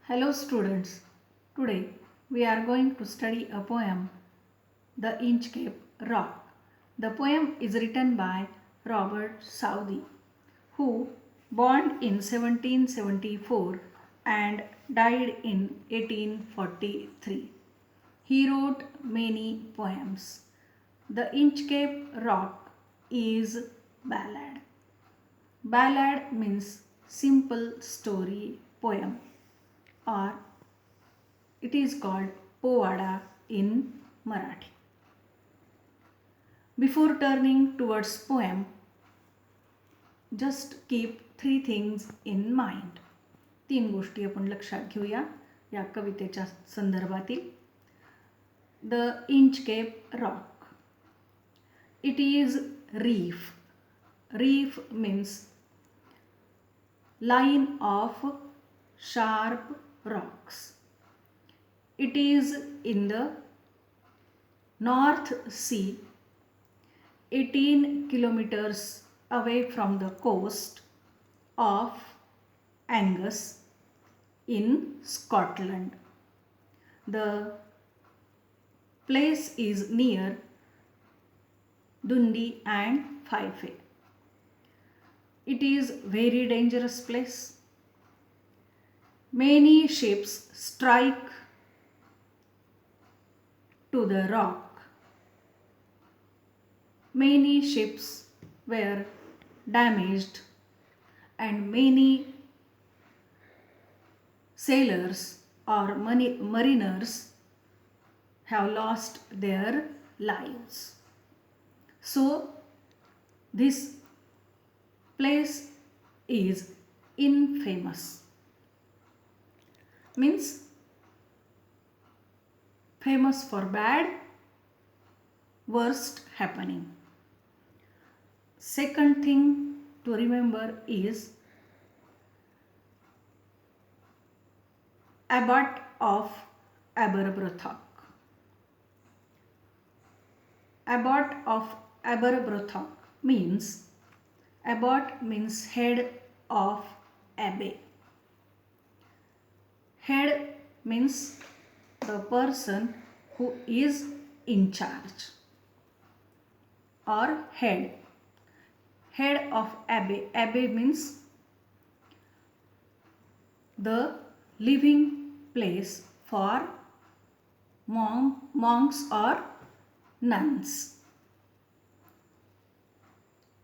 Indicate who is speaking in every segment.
Speaker 1: Hello students, today we are going to study a poem, The Inchcape Rock. The poem is written by Robert Southey, who born in 1774 and died in 1843. He wrote many poems. The Inchcape Rock is ballad. Ballad means simple story poem, or it is called povada in Marathi. Before turning towards poem, just keep three things in mind. तीन गोष्टी आपण लक्षात घेऊया या कवितेच्या संदर्भातील. The Inchcape Rock. It is reef. Reef means line of sharp rocks. It is in the North Sea, 18 kilometers away from the coast of Angus in Scotland. The place is near Dundee and Fife. It is very dangerous place. Many ships strike to the rock. Many ships were damaged and many sailors or mariners have lost their lives. So this place is infamous. Means famous for bad, worst happening. Second thing to remember is Abbot of Aberbrothock. Abbot of Aberbrothock means abbot means head of abbey. Head means the person who is in charge, or head. Head of abbey. Abbey means the living place for monks or nuns.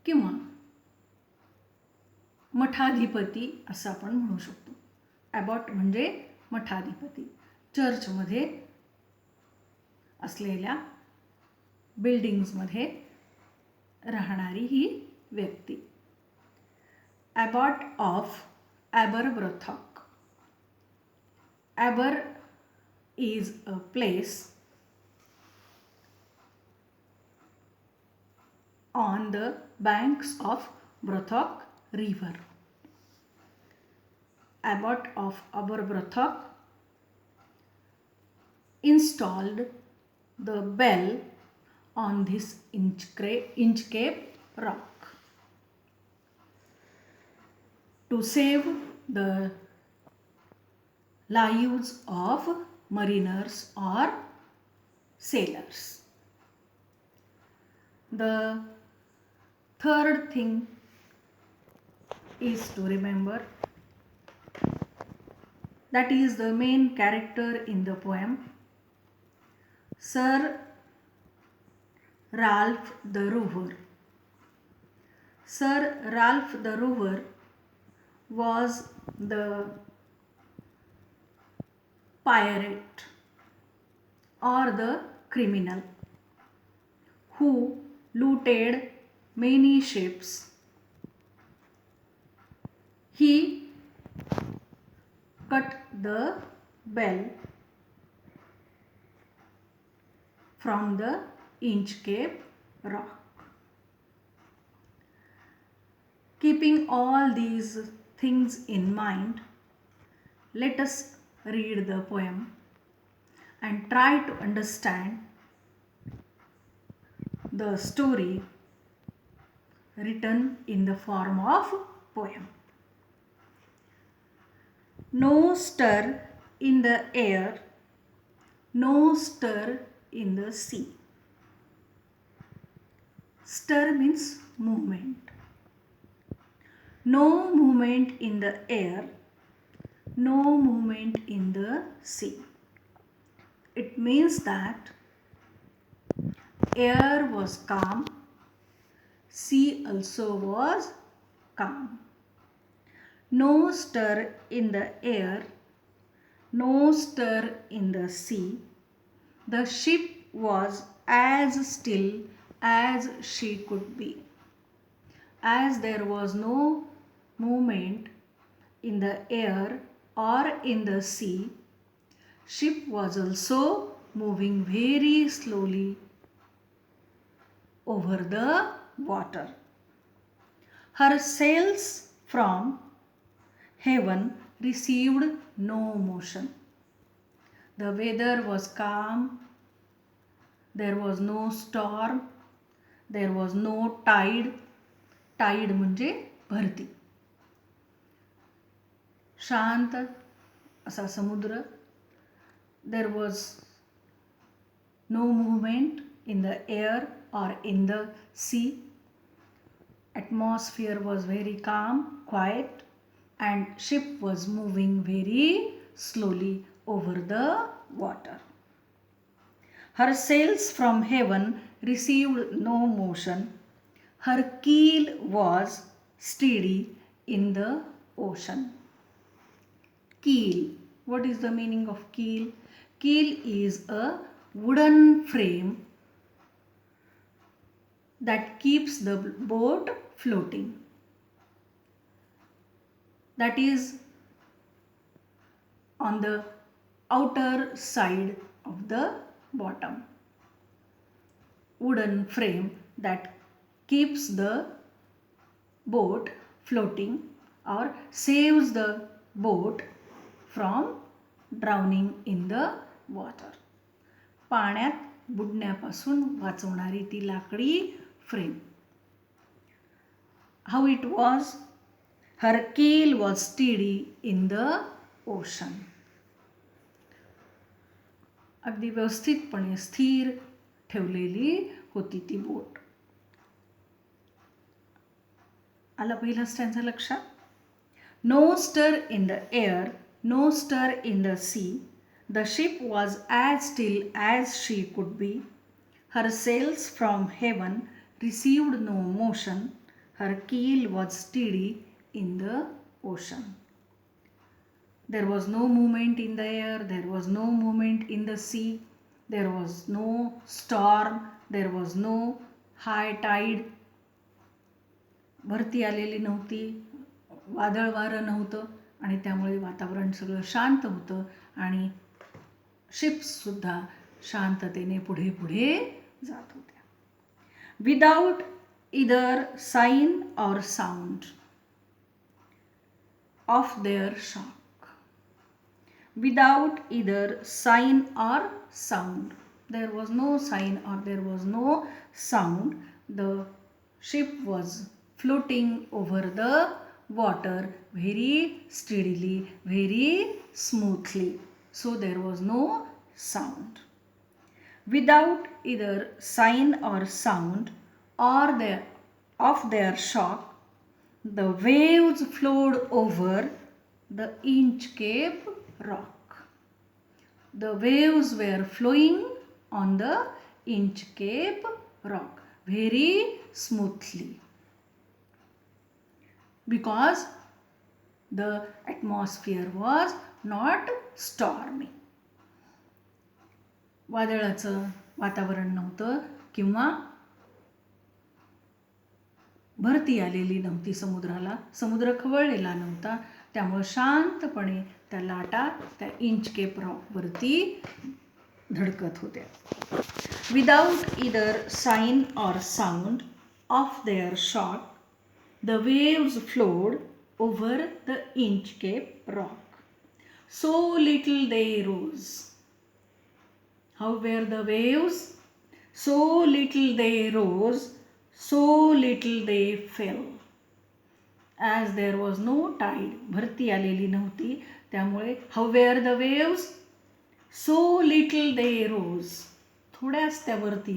Speaker 1: किंवा मठाधिपती असं आपण म्हणू शकतो. ॲबॉट म्हणजे मठाधिपती. चर्चमध्ये असलेल्या बिल्डिंग्समध्ये राहणारी ही व्यक्ती. ॲबॉट of ॲबरब्रोथॉक. ॲबर is a place on the banks of Brothock River. Abbot of Aberbrothock installed the bell on this Inchcape Rock to save the lives of mariners or sailors. The third thing is to remember, that is the main character in the poem, Sir Ralph the Rover. Sir Ralph the Rover was the pirate or the criminal who looted many ships. He cut the bell from the Inchcape Rock. Keeping all these things in mind, let us read the poem and try to understand the story written in the form of poem. No stir in the air, no stir in the sea. Stir means movement. No movement in the air, no movement in the sea. It means that air was calm, sea also was calm. No stir in the air, no stir in the sea. The ship was as still as she could be. As there was no movement in the air or in the sea, ship was also moving very slowly over the water. Her sails from heaven received no motion. The weather was calm, there was no storm, there was no tide. Tide म्हणजे भरती. शांत असा समुद्र. There was no movement in the air or in the sea. Atmosphere was very calm, quiet, and ship was moving very slowly over the water. Her sails from heaven received no motion. Her keel was steady in the ocean. Keel. What is the meaning of keel? Keel is a wooden frame that keeps the boat floating. That is on the outer side of the bottom. Wooden frame that keeps the boat floating or saves the boat from drowning in the water. पाण्यात बुडण्यापासून वाचवणारी ती लाकडी frame. How it was? Her keel was steady in the ocean. अगदी व्यवस्थितपणे स्थिर ठेवलेली होती ती boat. आला पहिला स्टॅन्झा लक्षात. No stir in the air, no stir in the sea. The ship was as still as she could be. Her sails from heaven received no motion. Her keel was steady in the ocean. There was no movement in the air, there was no movement in the sea, there was no storm, there was no high tide. भरती आलेली नव्हती, वादळ वारं नव्हतं आणि त्यामुळे वातावरण सगळं शांत होतं आणि शिप्ससुद्धा शांततेने पुढे पुढे जात होत्या. Without either sign or sound of their shock. Without either sign or sound. There was no sign or there was no sound. The ship was floating over the water very steadily, very smoothly. So there was no sound. Without either sign or sound or of their shock, the waves flowed over the Inchcape Rock. The waves were flowing on the Inchcape Rock very smoothly because the atmosphere was not stormy. वादळाचं वातावरण नव्हतं किंवा भरती आलेली नव्हती समुद्राला. समुद्र खवळलेला नव्हता. त्यामुळे शांतपणे त्या लाटा त्या इंचकेप रॉकवरती धडकत होत्या. Without either sign or sound of their shock, the waves flowed over the Inchcape Rock. So little they rose. How were the waves? So little they rose, so little they fell. As there was no tide, भरती आलेली नव्हती, त्यामुळे how were the waves? So little they rose. थोड्याच त्यावरती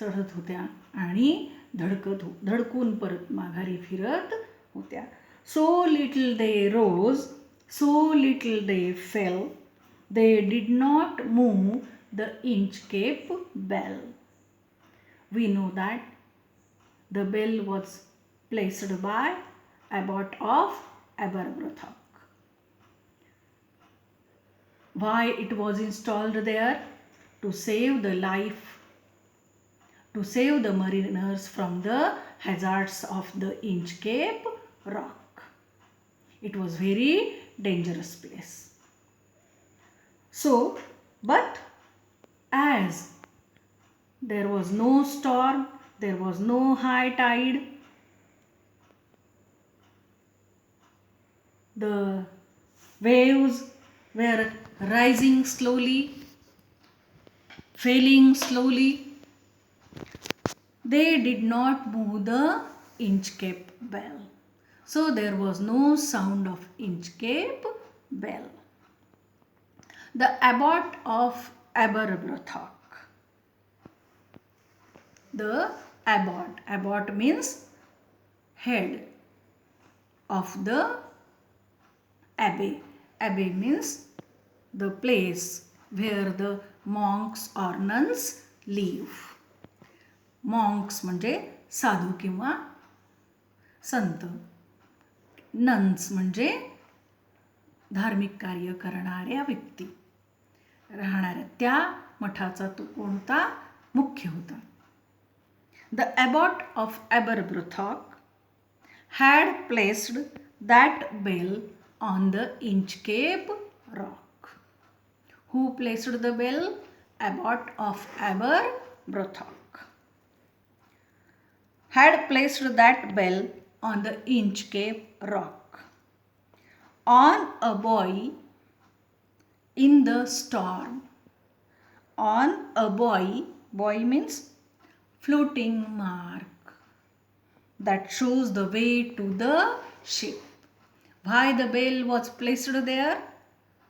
Speaker 1: चढत होत्या आणि धडकून परत माघारी फिरत होत्या. So little they rose, so little they fell. They did not move the Inchcape bell. We know that the bell was placed by abbot of Aberbrothock. Why it was installed there? To save the life, to save the mariners from the hazards of the Inchcape Rock. It was very dangerous place. So, but as there was no storm, there was no high tide, the waves were rising slowly, failing slowly. They did not move the Inchcape bell. So there was no sound of Inchcape bell. The abbot of Aberbrothock. The abbot means head of the abbey. Abbey means the place where the monks or nuns live. Monks म्हणजे साधू किंवा संत. Nuns म्हणजे धार्मिक कार्य करणाऱ्या व्यक्ती राहणाऱ्या त्या मठाचा तो कोणता मुख्य होता. The abbot of Aberbrothock had placed that bell on the Inchcape Rock. Who placed the bell? Abbot of Aberbrothock had placed that bell on the Inchcape Rock. On a buoy in the storm. On a buoy means floating mark that shows the way to the ship. Why the bell was placed there?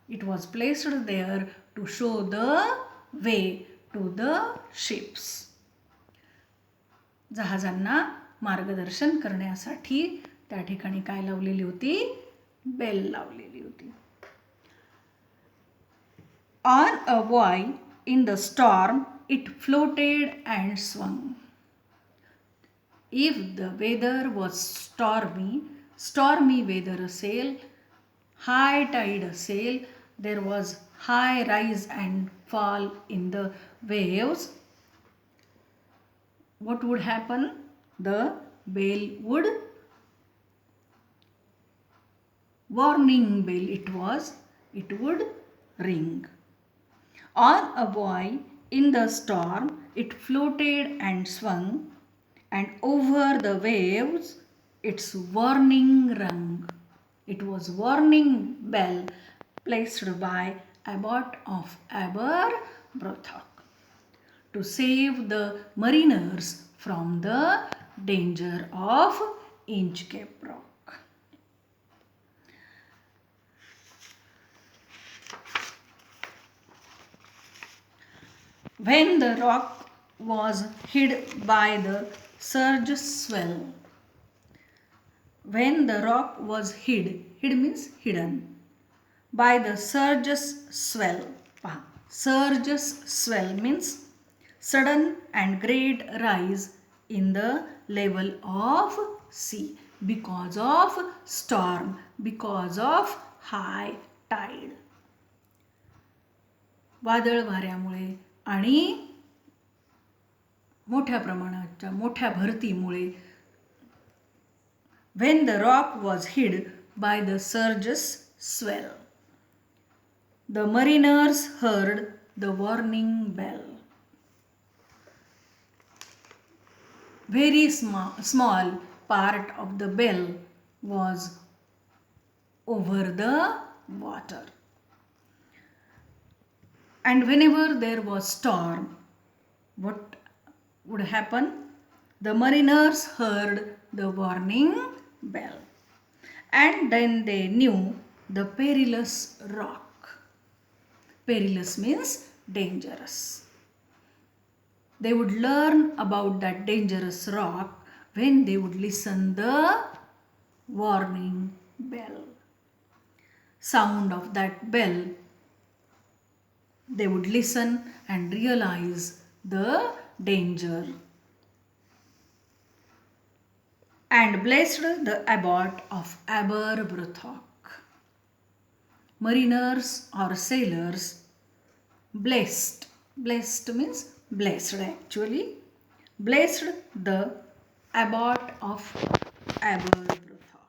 Speaker 1: It was placed there to show the way to the ships. जहाजांना मार्गदर्शन करण्यासाठी त्या ठिकाणी काय लावलेली होती? Bell लावलेली होती. On a buoy in the storm, it floated and swung. If the weather was stormy weather असेल, high tide असेल, there was high rise and fall in the waves, what would happen? The bell would, warning bell it would ring. On a buoy in the storm, it floated and swung, and over the waves its warning rung. It was warning bell placed by abbot of Aberbrothock to save the mariners from the danger of Inchcape Rock. When the rock was hid by the surge swell. When the rock was hid means hidden, by the surge's swell. Surge's swell means sudden and great rise in the level of sea because of storm, because of high tide. वादळ वाऱ्यामुळे आणि मोठ्या प्रमाणाच्या मोठ्या भरतीमुळे. When the rock was hid by the surge's swell, the mariners heard the warning bell. Very small part of the bell was over the water. And whenever there was storm, what would happen? The mariners heard the warning bell. And then they knew the perilous rock. Perilous means dangerous. They would learn about that dangerous rock when they would listen the warning bell. Sound of that bell, they would listen and realize the danger. And blessed the abbot of Aberbrothock. Mariners or sailors blessed. Blessed means blessed actually. Blessed the abbot of Aberbrothock.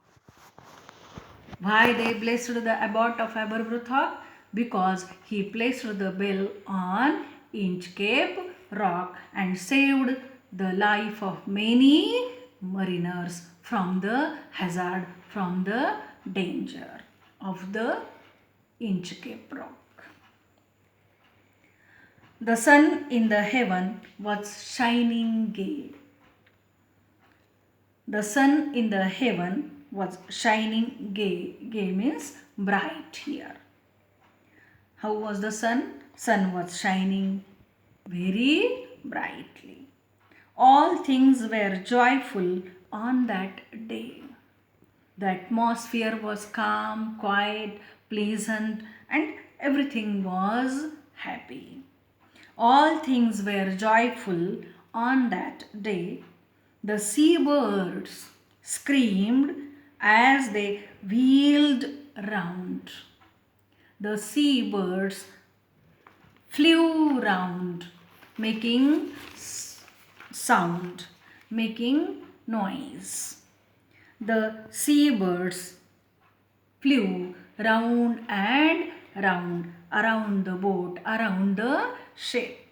Speaker 1: Why they blessed the abbot of Aberbrothock? Because he placed the bell on Inchcape Rock and saved the life of many mariners from the hazard, from the danger of the Inchcape Rock. The sun in the heaven was shining gay. The sun in the heaven was shining gay. Gay means bright here. How was the sun? Sun was shining very brightly. All things were joyful on that day. The atmosphere was calm, quiet, pleasant, and everything was happy. All things were joyful on that day. The seabirds screamed as they wheeled round. The seabirds flew round, making sound, making noise. The seabirds flew round and round, around the boat, around the ship.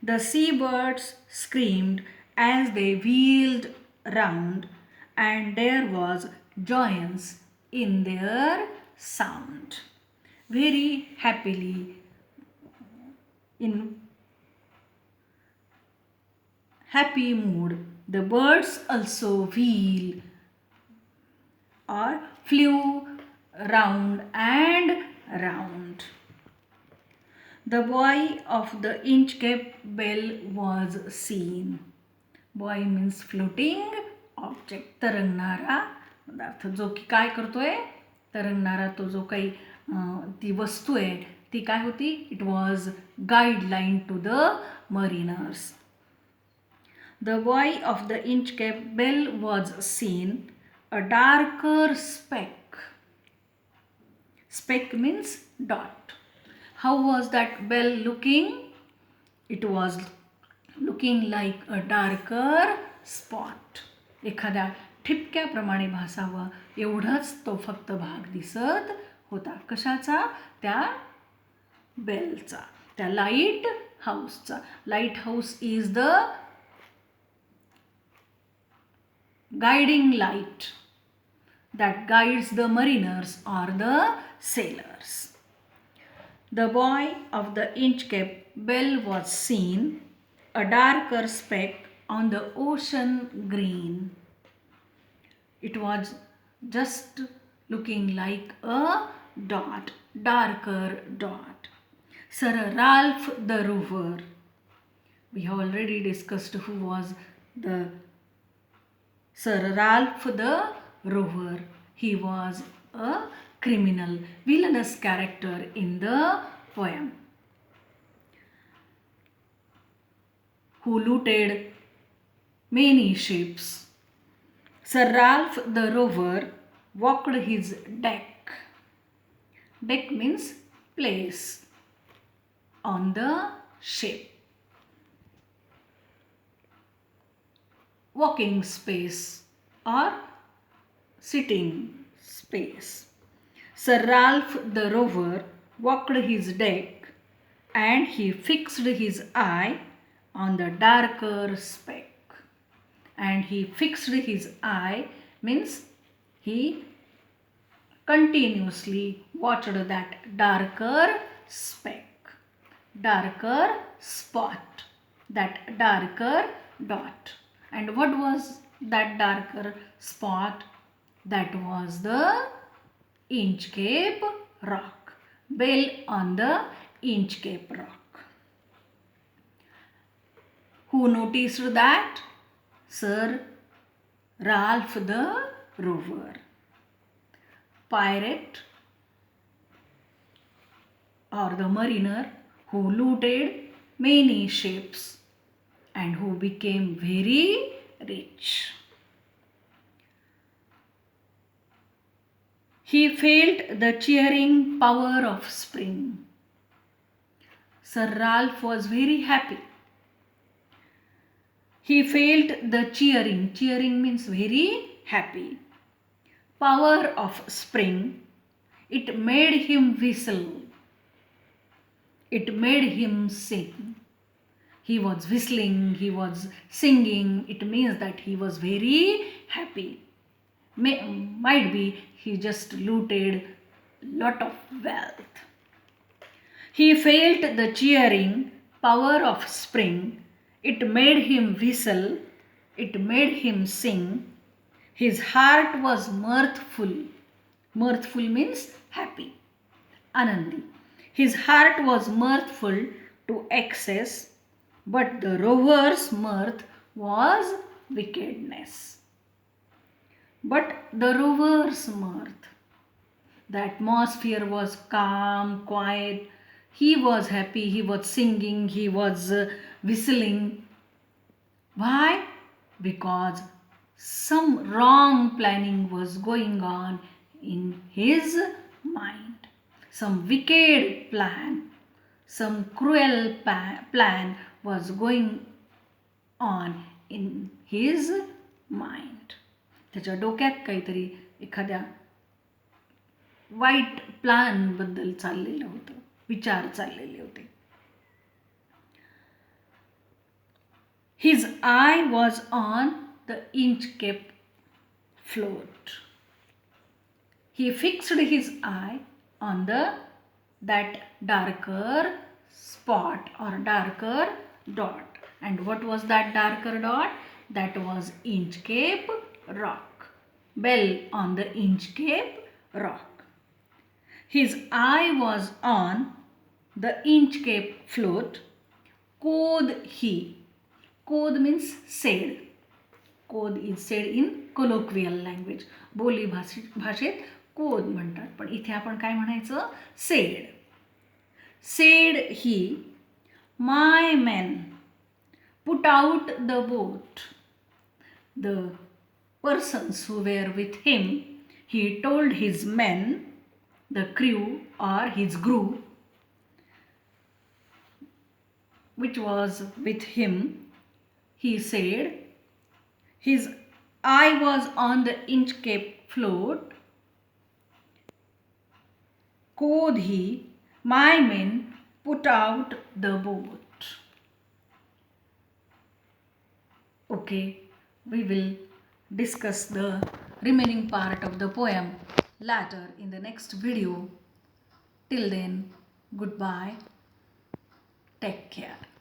Speaker 1: The seabirds screamed as they wheeled round, and there was joyance in their sound. Very happily, in happy mood, the birds also wheel or flew round and round. The buoy of the Inchcape bell was seen. Buoy means floating object, तरंगणारा पदार्थ, जो की काय करतोय, तरंगणारा तो जो काही ती वस्तू आहे ती काय होती? It was guideline to the mariners. The buoy of the Inchcape bell was seen, a darker speck. Speck means dot. How was that bell looking? It was looking like a darker spot. एखाद्या ठिपक्याप्रमाणे भासावं एवढाच तो फक्त भाग दिसत होता. कशाचा? त्या बेलचा, त्या लाईट हाऊसचा. Lighthouse is the guiding light that guides the mariners or the sailors. The buoy of the Inchcape bell was seen, a darker speck on the ocean green. It was just looking like a dot, darker dot. Sir Ralph the Rover. We have already discussed who was the Sir Ralph the Rover. He was a criminal, villainous character in the poem, who looted many ships. Sir Ralph the Rover walked his deck. Deck means place on the ship. Walking space or sitting space. Sir Ralph the Rover walked his deck and he fixed his eye on the darker speck. And he fixed his eye means he continuously watched that darker speck, darker spot, that darker dot. And what was that darker spot? That was the Inchcape Rock. Bell on the Inchcape Rock. Who noticed that? Sir Ralph the Rover. Pirate or the mariner who looted many ships and who became very rich. He felt the cheering power of spring. Sir Ralph was very happy. He felt the cheering. Cheering means very happy. Power of spring. It made him whistle. It made him sing. He was whistling, he was singing. It means that he was very happy. Might be he just looted lot of wealth. He felt the cheering power of spring. It made him whistle. It made him sing. His heart was mirthful. Mirthful means happy. Anandi. His heart was mirthful to excess, but the rover's mirth was wickedness. But the rover's mirth, the atmosphere was calm, quiet. He was happy, he was singing, he was whistling. Why? Because some wrong planning was going on in his mind. Some wicked plan, some cruel plan was going on in his mind. त्याच्या डोक्यात काहीतरी एखाद्या white plan बद्दल चाललेलं होतं, विचार चाललेले होते. His eye was on the Inchcape float. He fixed his eye on that darker spot or darker dot. And what was that darker dot? That was Inchcape Rock. Bell on the Inchcape Rock. His eye was on the Inchcape float. Quoth he. Quoth means said. Quoth is said in colloquial language. बोली भाषेत कोद म्हणतात, पण इथे आपण काय म्हणायचं? Said. Said he, my men put out the boat. The persons who were with him, he told his men, the crew or his group which was with him, he said, his eye was on the Inchcape float. Quoth he, my men put out the boat. Okay, we will discuss the remaining part of the poem later in the next video. Till then, goodbye. Take care.